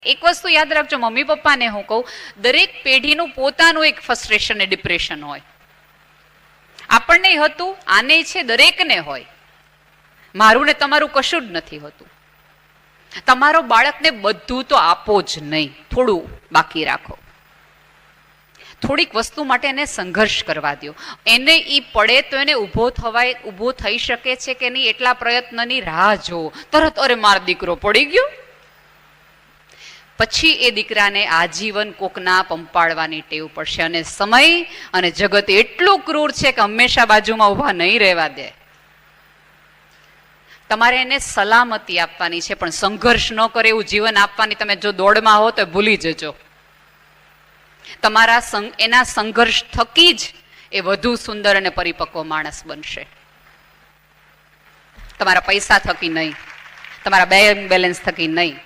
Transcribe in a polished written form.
એક વસ્તુ યાદ રાખજો, મમ્મી પપ્પાને હું કહું, દરેક પેઢીનું પોતાનું એક ફ્રસ્ટ્રેશન ને ડિપ્રેશન હોય. આપણને હતું, આને છે, દરેકને હોય. મારું ને તમારું કશું જ નથી હોતું. તમારો બાળકને બધું તો આપો જ નહીં, થોડું બાકી રાખો. થોડીક વસ્તુ માટે એને સંઘર્ષ કરવા દો. એને ઈ પડે તો એને ઊભો થઈ શકે છે કે નહીં એટલા પ્રયત્નની રાહ જુઓ. તરત અરે મારો દીકરો પડી ગયો, પછી એ દીકરાને આજીવન કોકના પંપાળવાની ટેવ પડશે. અને સમય અને જગત એટલું ક્રૂર છે કે હંમેશા બાજુમાં ઊભા નહીં રહેવા દે. તમારે એને સલામતી આપવાની છે, પણ સંઘર્ષ ન કરે એવું જીવન આપવાની. તમે જો દોડમાં હો તો ભૂલી જજો. એના સંઘર્ષ થકી જ એ વધુ સુંદર અને પરિપક્વ માણસ બનશે. તમારા પૈસા થકી નહીં, તમારા બેંક બેલેન્સ થકી નહીં.